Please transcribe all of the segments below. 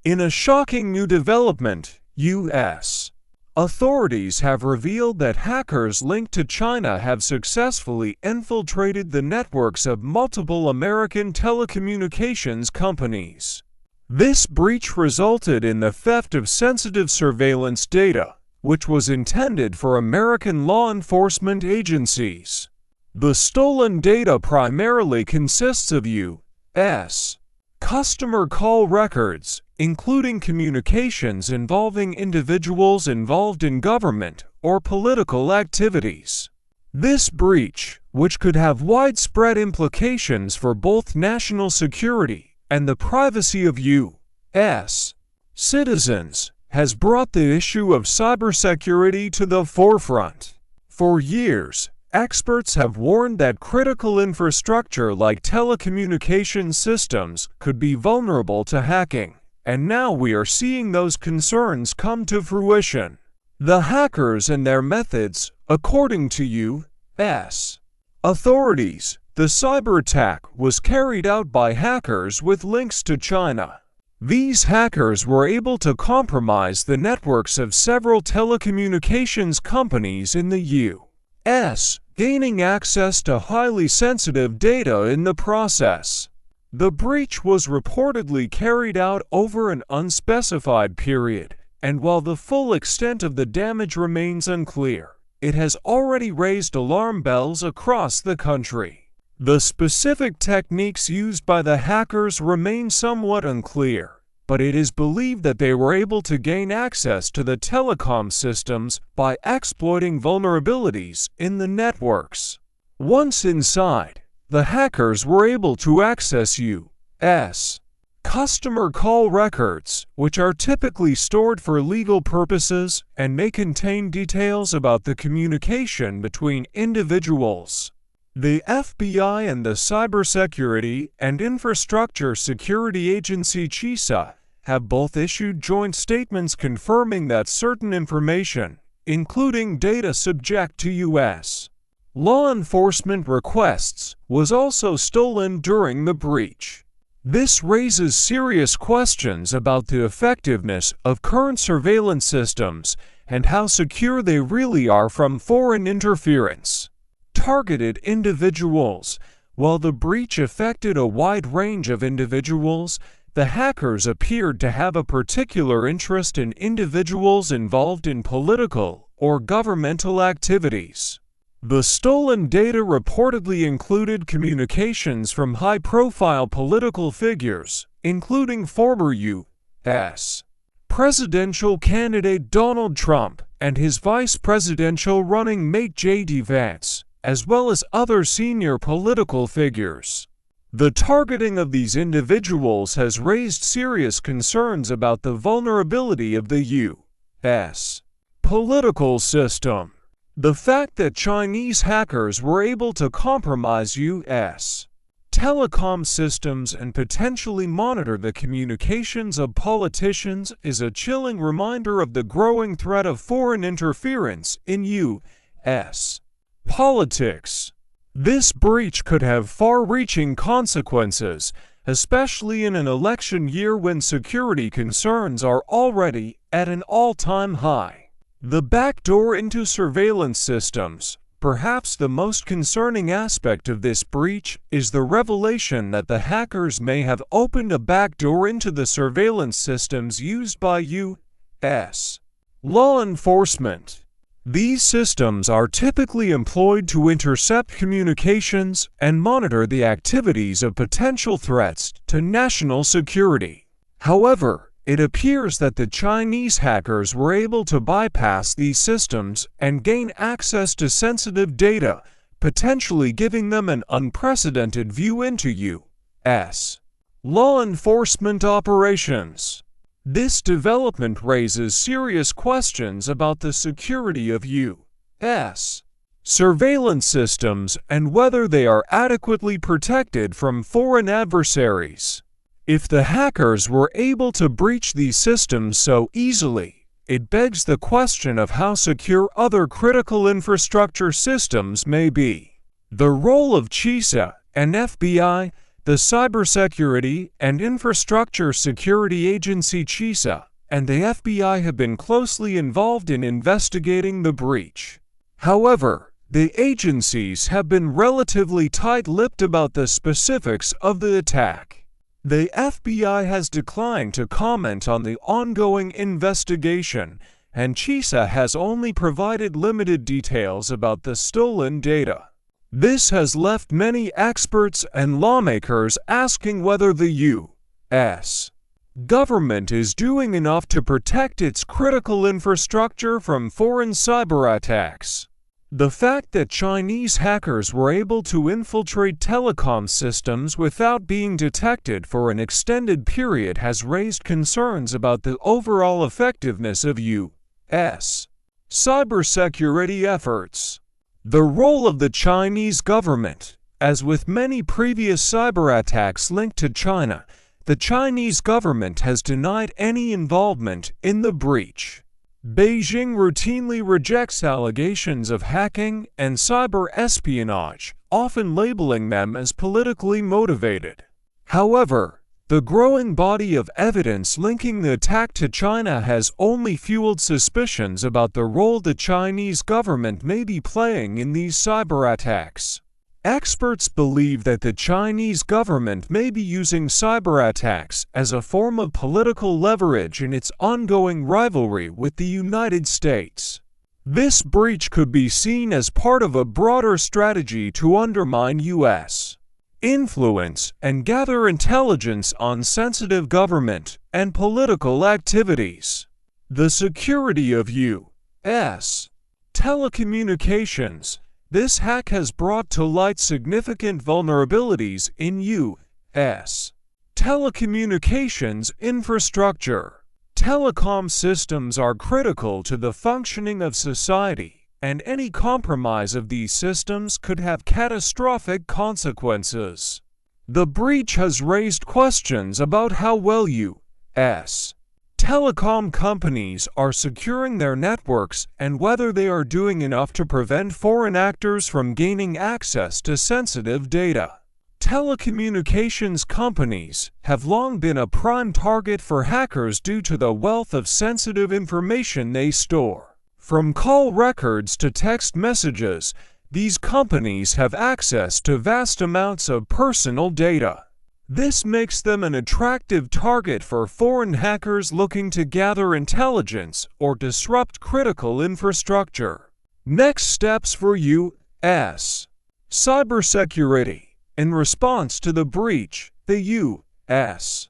In a shocking new development, U.S. authorities have revealed that hackers linked to China have successfully infiltrated the networks of multiple American telecommunications companies. This breach resulted in the theft of sensitive surveillance data, which was intended for American law enforcement agencies. The stolen data primarily consists of U.S. customer call records, including communications involving individuals involved in government or political activities. This breach, which could have widespread implications for both national security and the privacy of U.S. citizens, has brought the issue of cybersecurity to the forefront. For years, experts have warned that critical infrastructure like telecommunications systems could be vulnerable to hacking, and now we are seeing those concerns come to fruition. The hackers and their methods, according to U.S. authorities, the cyberattack was carried out by hackers with links to China. These hackers were able to compromise the networks of several telecommunications companies in the U.S., gaining access to highly sensitive data in the process. The breach was reportedly carried out over an unspecified period, and while the full extent of the damage remains unclear, it has already raised alarm bells across the country. The specific techniques used by the hackers remain somewhat unclear, but it is believed that they were able to gain access to the telecom systems by exploiting vulnerabilities in the networks. Once inside, the hackers were able to access U.S. customer call records, which are typically stored for legal purposes and may contain details about the communication between individuals. The FBI and the Cybersecurity and Infrastructure Security Agency CISA have both issued joint statements confirming that certain information, including data subject to U.S. law enforcement requests, was also stolen during the breach. This raises serious questions about the effectiveness of current surveillance systems and how secure they really are from foreign interference. Targeted individuals. While the breach affected a wide range of individuals, the hackers appeared to have a particular interest in individuals involved in political or governmental activities. The stolen data reportedly included communications from high-profile political figures, including former U.S. presidential candidate Donald Trump and his vice presidential running mate J.D. Vance, as well as other senior political figures. The targeting of these individuals has raised serious concerns about the vulnerability of the U.S. political system. The fact that Chinese hackers were able to compromise U.S. telecom systems and potentially monitor the communications of politicians is a chilling reminder of the growing threat of foreign interference in U.S. politics. This breach could have far-reaching consequences, especially in an election year when security concerns are already at an all-time high. The backdoor into surveillance systems. Perhaps the most concerning aspect of this breach is the revelation that the hackers may have opened a backdoor into the surveillance systems used by U.S. law enforcement. These systems are typically employed to intercept communications and monitor the activities of potential threats to national security. However, it appears that the Chinese hackers were able to bypass these systems and gain access to sensitive data, potentially giving them an unprecedented view into U.S. law enforcement operations. This development raises serious questions about the security of U.S. surveillance systems and whether they are adequately protected from foreign adversaries. If the hackers were able to breach these systems so easily, it begs the question of how secure other critical infrastructure systems may be. The role of CISA and FBI. the Cybersecurity and Infrastructure Security Agency (CISA) and the FBI have been closely involved in investigating the breach. However, the agencies have been relatively tight-lipped about the specifics of the attack. The FBI has declined to comment on the ongoing investigation, and CISA has only provided limited details about the stolen data. This has left many experts and lawmakers asking whether the U.S. government is doing enough to protect its critical infrastructure from foreign cyberattacks. The fact that Chinese hackers were able to infiltrate telecom systems without being detected for an extended period has raised concerns about the overall effectiveness of U.S. cybersecurity efforts. The role of the Chinese government. As with many previous cyberattacks linked to China, the Chinese government has denied any involvement in the breach. Beijing routinely rejects allegations of hacking and cyber espionage, often labeling them as politically motivated. However, the growing body of evidence linking the attack to China has only fueled suspicions about the role the Chinese government may be playing in these cyberattacks. Experts believe that the Chinese government may be using cyberattacks as a form of political leverage in its ongoing rivalry with the United States. This breach could be seen as part of a broader strategy to undermine U.S. influence and gather intelligence on sensitive government and political activities. The security of U.S. telecommunications. This hack has brought to light significant vulnerabilities in U.S. telecommunications infrastructure. Telecom systems are critical to the functioning of society, and any compromise of these systems could have catastrophic consequences. The breach has raised questions about how well U.S. telecom companies are securing their networks and whether they are doing enough to prevent foreign actors from gaining access to sensitive data. Telecommunications companies have long been a prime target for hackers due to the wealth of sensitive information they store. From call records to text messages, these companies have access to vast amounts of personal data. This makes them an attractive target for foreign hackers looking to gather intelligence or disrupt critical infrastructure. Next steps for U.S. cybersecurity. In response to the breach, the U.S.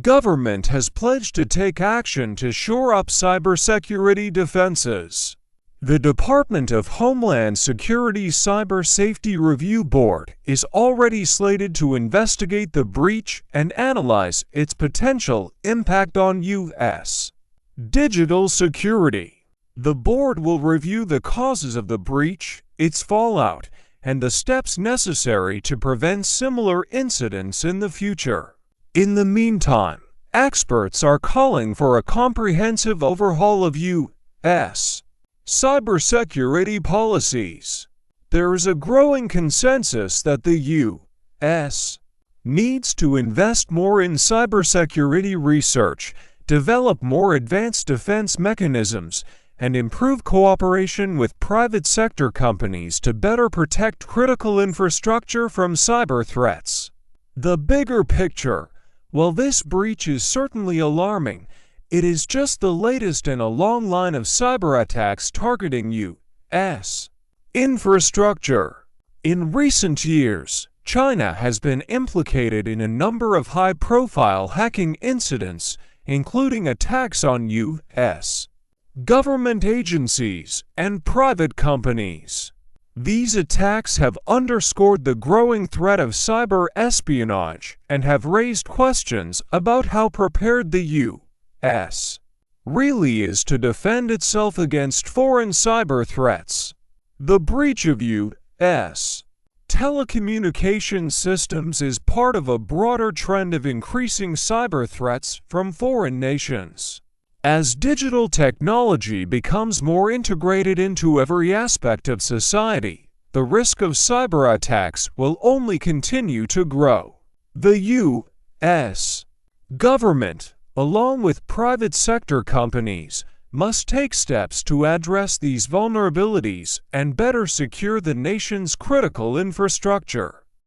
government has pledged to take action to shore up cybersecurity defenses. The Department of Homeland Security's Cyber Safety Review Board is already slated to investigate the breach and analyze its potential impact on U.S. digital security. The board will review the causes of the breach, its fallout, and the steps necessary to prevent similar incidents in the future. In the meantime, experts are calling for a comprehensive overhaul of U.S. cybersecurity policies. There is a growing consensus that the U.S. needs to invest more in cybersecurity research, develop more advanced defense mechanisms, and improve cooperation with private sector companies to better protect critical infrastructure from cyber threats. The bigger picture. While this breach is certainly alarming, it is just the latest in a long line of cyberattacks targeting U.S. infrastructure. In recent years, China has been implicated in a number of high-profile hacking incidents, including attacks on U.S. government agencies and private companies. These attacks have underscored the growing threat of cyber espionage and have raised questions about how prepared the U.S. really is to defend itself against foreign cyber threats. The breach of U.S. telecommunications systems is part of a broader trend of increasing cyber threats from foreign nations. As digital technology becomes more integrated into every aspect of society, the risk of cyberattacks will only continue to grow. The U.S. government, along with private sector companies, must take steps to address these vulnerabilities and better secure the nation's critical infrastructure.